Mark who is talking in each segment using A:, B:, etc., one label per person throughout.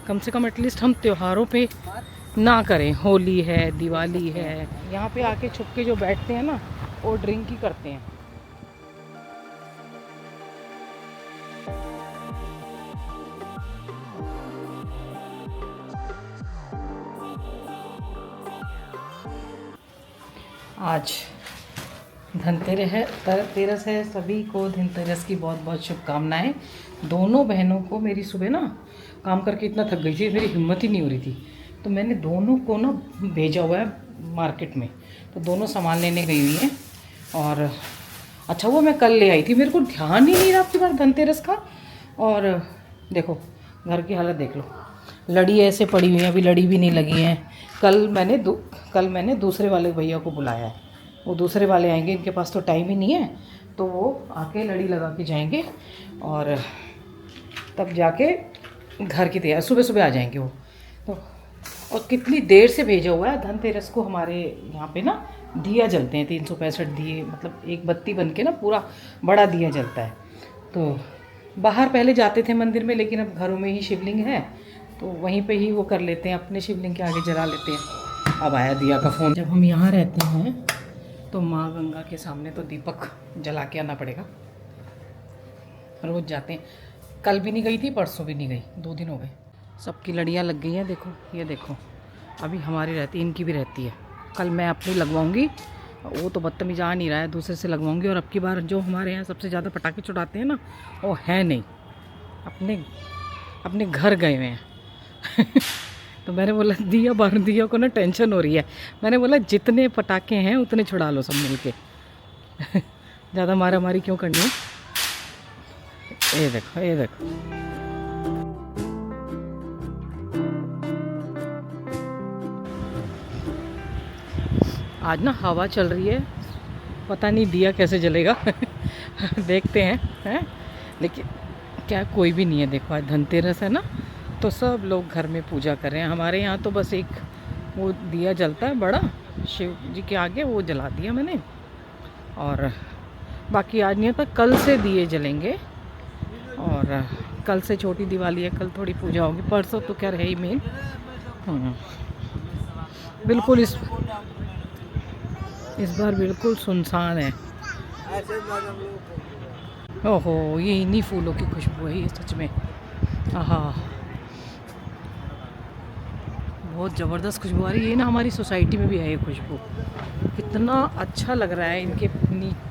A: कम से कम एटलीस्ट हम त्योहारों पे ना करें। होली है, दिवाली है, यहाँ पे आके छुप के जो बैठते हैं ना, वो ड्रिंक ही करते हैं। आज धनतेरस है। सभी को धनतेरस की बहुत बहुत शुभकामनाएं। दोनों बहनों को मेरी सुबह ना काम करके इतना थक गई थी, मेरी हिम्मत ही नहीं हो रही थी, तो मैंने दोनों को ना भेजा हुआ है मार्केट में। तो दोनों सामान लेने गई हुई हैं। और अच्छा वो मैं कल ले आई थी, मेरे को ध्यान ही नहीं रहा आपकी बार धनतेरस का। और देखो घर की हालत देख लो, लड़ी ऐसे पड़ी हुई है, अभी लड़ी भी नहीं लगी है। कल मैंने दूसरे वाले भैया को बुलाया है, वो दूसरे वाले आएंगे, इनके पास तो टाइम ही नहीं है, तो वो आके लड़ी लगा के जाएंगे और तब जाके घर की तैयारी सुबह सुबह आ जाएंगे वो। तो और कितनी देर से भेजा हुआ है। धनतेरस को हमारे यहाँ पे ना दिया जलते हैं, 365 दिए, मतलब एक बत्ती बन के ना पूरा बड़ा दिया जलता है। तो बाहर पहले जाते थे मंदिर में, लेकिन अब घरों में ही शिवलिंग है तो वहीं पे ही वो कर लेते हैं, अपने शिवलिंग के आगे जला लेते हैं। अब आया दिया का फ़ोन। जब हम यहाँ रहते हैं तो माँ गंगा के सामने तो दीपक जला के आना पड़ेगा। रोज़ जाते हैं, कल भी नहीं गई थी, परसों भी नहीं गई, 2 दिन हो गए। सबकी लड़ियाँ लग गई हैं, देखो ये देखो। अभी हमारी रहती है, इनकी भी रहती है। कल मैं अपनी लगवाऊंगी, वो तो बदतमीज आ नहीं रहा है, दूसरे से लगवाऊंगी। और अब की बार जो हमारे यहाँ सबसे ज़्यादा पटाखे छुड़ाते हैं ना, वो है नहीं, अपने घर गए हुए हैं। तो मैंने बोला दिया को ना टेंशन हो रही है। मैंने बोला जितने पटाखे हैं उतने छुड़ा लो सब मिलके। ज़्यादा मारा मारी क्यों करनी है। ये देखो ये देखो, आज ना हवा चल रही है, पता नहीं दिया कैसे जलेगा। देखते हैं। लेकिन क्या कोई भी नहीं है। देखो आज धनतेरस है ना, तो सब लोग घर में पूजा कर रहे हैं। हमारे यहाँ तो बस एक वो दिया जलता है बड़ा शिव जी के आगे, वो जला दिया मैंने। और बाकी आज नहीं होता, कल से दिए जलेंगे। और कल से छोटी दिवाली है, कल थोड़ी पूजा होगी, परसों तो क्या है ही मेन। बिल्कुल इस बार बिल्कुल सुनसान है। ओहो, ये इन्हीं फूलों की खुशबू है ये, सच में। हाँ, बहुत ज़बरदस्त खुशबू आ रही है। ये ना हमारी सोसाइटी में भी है ये खुशबू, कितना अच्छा लग रहा है। इनके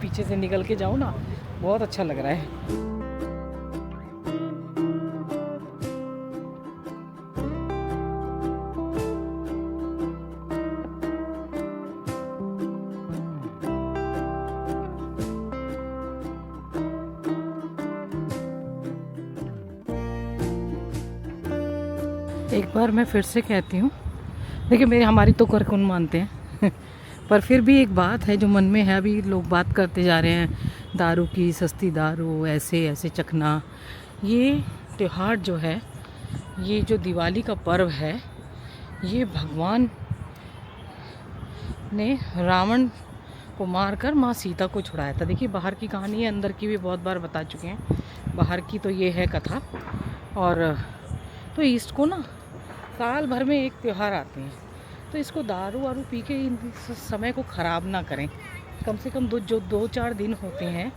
A: पीछे से निकल के जाओ ना, बहुत अच्छा लग रहा है। एक बार मैं फिर से कहती हूँ, देखिए हमारी तो कर कौन मानते हैं। पर फिर भी एक बात है जो मन में है, अभी लोग बात करते जा रहे हैं दारू की, सस्ती दारू, ऐसे ऐसे चखना। ये त्यौहार जो है, ये जो दिवाली का पर्व है, ये भगवान ने रावण को मारकर माँ सीता को छुड़ाया था। देखिए बाहर की कहानी है, अंदर की भी बहुत बार बता चुके हैं। बाहर की तो ये है कथा। और तो ईस्ट को ना साल भर में एक त्यौहार आते हैं, तो इसको दारू वारू पी के समय को ख़राब ना करें। कम से कम जो 2-4 दिन होते हैं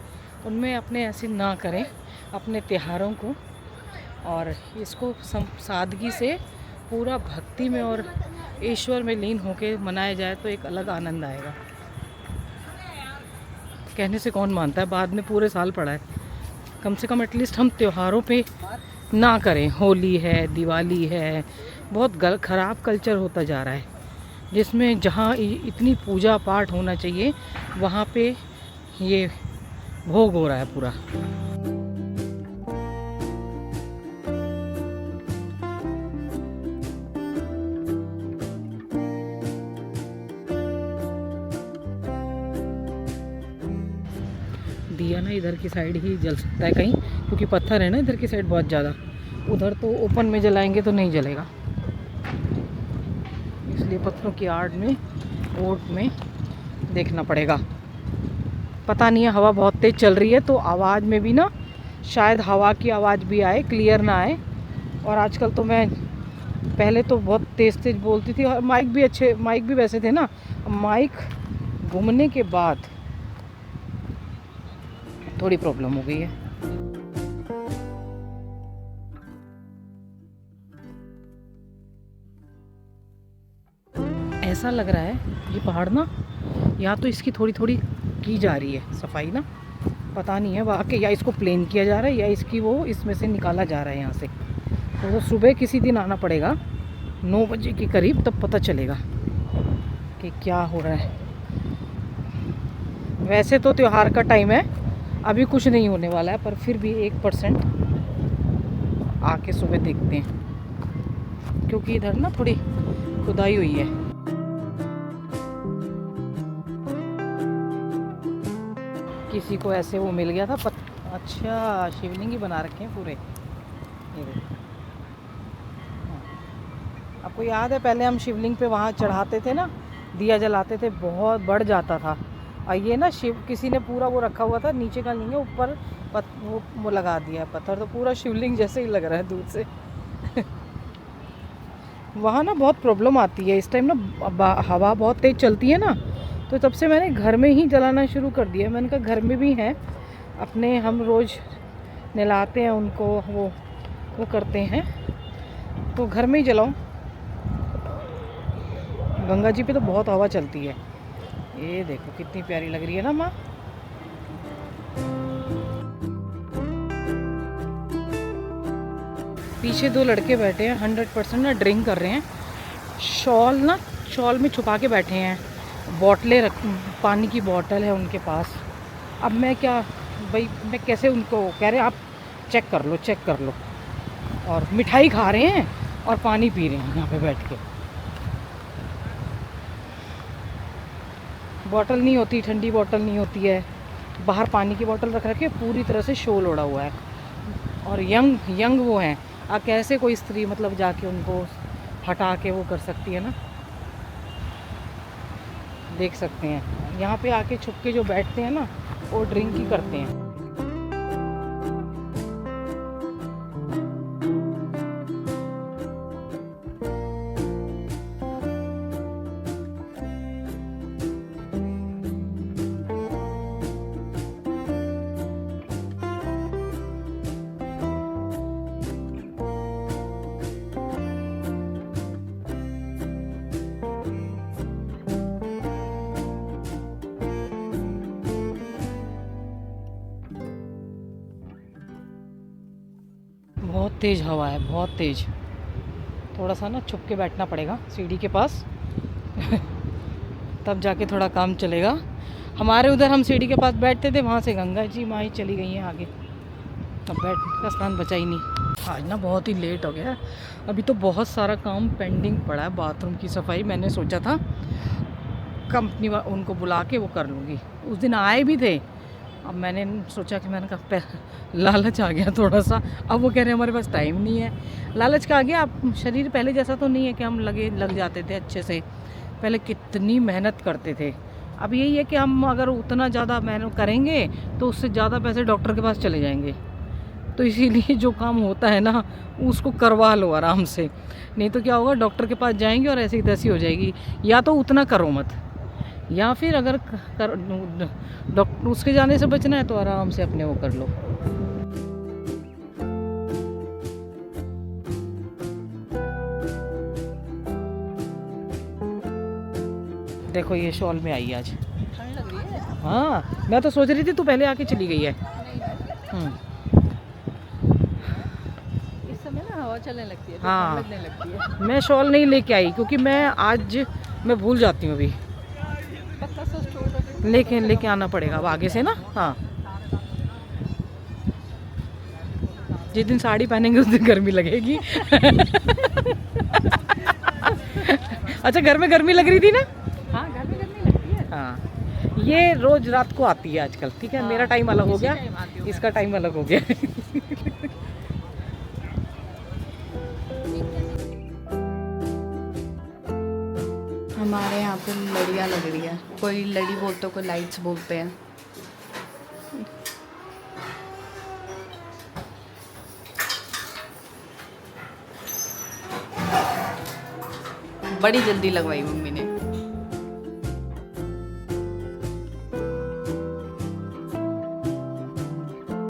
A: उनमें अपने ऐसे ना करें अपने त्योहारों को। और इसको सादगी से पूरा भक्ति में और ईश्वर में लीन होके मनाया जाए तो एक अलग आनंद आएगा। कहने से कौन मानता है, बाद में पूरे साल पड़ा है। कम से कम एटलीस्ट हम त्योहारों पे ना करें। होली है, दिवाली है, बहुत ख़राब कल्चर होता जा रहा है, जिसमें जहाँ इतनी पूजा पाठ होना चाहिए वहाँ पे ये भोग हो रहा है पूरा। दिया ना इधर की साइड ही जल सकता है कहीं, क्योंकि पत्थर है ना इधर की साइड बहुत ज़्यादा। उधर तो ओपन में जलाएंगे तो नहीं जलेगा, इसलिए पत्थरों की आड़ में ओट में देखना पड़ेगा। पता नहीं है, हवा बहुत तेज़ चल रही है तो आवाज़ में भी ना शायद हवा की आवाज़ भी आए, क्लियर ना आए। और आजकल तो मैं पहले तो बहुत तेज़ तेज़ बोलती थी और माइक भी वैसे थे ना। माइक घूमने के बाद थोड़ी प्रॉब्लम हो गई है। ऐसा लग रहा है ये पहाड़ ना, या तो इसकी थोड़ी थोड़ी की जा रही है सफाई ना, पता नहीं है वाकई, या इसको प्लेन किया जा रहा है या इसकी वो इसमें से निकाला जा रहा है यहाँ से। तो सुबह किसी दिन आना पड़ेगा 9 बजे के करीब, तब पता चलेगा कि क्या हो रहा है। वैसे तो त्योहार का टाइम है, अभी कुछ नहीं होने वाला है, पर फिर भी 1% आके सुबह देखते हैं, क्योंकि इधर ना थोड़ी खुदाई हुई है। किसी को ऐसे वो मिल गया था अच्छा, शिवलिंग ही बना रखे हैं पूरे। ये देखो, आपको याद है पहले हम शिवलिंग पे वहाँ चढ़ाते थे ना, दिया जलाते थे, बहुत बढ़ जाता था। और ये ना किसी ने पूरा वो रखा हुआ था, नीचे का नहीं है, ऊपर वो लगा दिया है पत्थर, तो पूरा शिवलिंग जैसे ही लग रहा है दूर से। वहाँ ना बहुत प्रॉब्लम आती है इस टाइम ना, हवा बहुत तेज़ चलती है ना, तो तब से मैंने घर में ही जलाना शुरू कर दिया। मैंने कहा घर में भी हैं अपने, हम रोज़ नहलाते हैं उनको, वो करते हैं, तो घर में ही जलाऊं। गंगा जी पे तो बहुत हवा चलती है। ये देखो कितनी प्यारी लग रही है ना माँ। पीछे 2 लड़के बैठे हैं, 100% ना ड्रिंक कर रहे हैं। शॉल में छुपा के बैठे हैं, बोतलें पानी की बोतल है उनके पास। अब मैं क्या भाई, मैं कैसे उनको कह रहे हैं आप चेक कर लो, और मिठाई खा रहे हैं और पानी पी रहे हैं यहाँ पे बैठ के। बोतल नहीं होती, ठंडी बोतल नहीं होती है, बाहर पानी की बोतल रख रखे, पूरी तरह से शॉल ओढ़ा हुआ है, और यंग वो हैं। कैसे कोई स्त्री मतलब जाके उनको हटा के वो कर सकती है ना, देख सकते हैं। यहाँ पे आके छुप के जो बैठते हैं ना, वो ड्रिंक ही करते हैं। बहुत तेज़ हवा है, बहुत तेज़। थोड़ा सा ना छुप के बैठना पड़ेगा सीढ़ी के पास तब जाके थोड़ा काम चलेगा। हमारे उधर हम सीढ़ी के पास बैठते थे, वहाँ से गंगा जी माँ ही चली गई हैं आगे, अब बैठने का स्थान बचा ही नहीं। आज ना बहुत ही लेट हो गया, अभी तो बहुत सारा काम पेंडिंग पड़ा है। बाथरूम की सफाई मैंने सोचा था कंपनी उनको बुला के वो कर लूँगी, उस दिन आए भी थे। अब मैंने सोचा कि मैंने कहा लालच आ गया थोड़ा सा, अब वो कह रहे हैं हमारे पास टाइम नहीं है। लालच का आ गया, अब शरीर पहले जैसा तो नहीं है कि हम लग जाते थे अच्छे से, पहले कितनी मेहनत करते थे। अब यही है कि हम अगर उतना ज़्यादा मेहनत करेंगे तो उससे ज़्यादा पैसे डॉक्टर के पास चले जाएंगे। तो इसीलिए जो काम होता है ना उसको करवा लो आराम से, नहीं तो क्या होगा, डॉक्टर के पास जाएंगे और ऐसी तैसी हो जाएगी। या तो उतना करो मत, या फिर अगर डॉक्टर उसके जाने से बचना है तो आराम से अपने वो कर लो। देखो ये शॉल में आई आज, ठंड लग रही है। हाँ मैं तो सोच रही थी तू पहले आके चली गई है।
B: इस समय ना हवा चलने लगती है,
A: हाँ
B: लगने लगती है।
A: मैं शॉल नहीं लेके आई क्योंकि मैं भूल जाती हूँ अभी, लेके आना पड़ेगा अब आगे से ना। हाँ जिस दिन साड़ी पहनेंगे उस दिन गर्मी लगेगी अच्छा घर में गर्मी लग रही थी ना।
B: हाँ घर में गर्मी लगती है।
A: हाँ ये रोज रात को आती है आजकल, ठीक है। हाँ, मेरा टाइम अलग हो गया, इसका टाइम अलग हो गया
B: हमारे यहाँ पे लड़ियाँ लग रही है, कोई लड़ी बोलते हैं, कोई लाइट्स बोलते हैं। बड़ी जल्दी लगवाई मम्मी ने।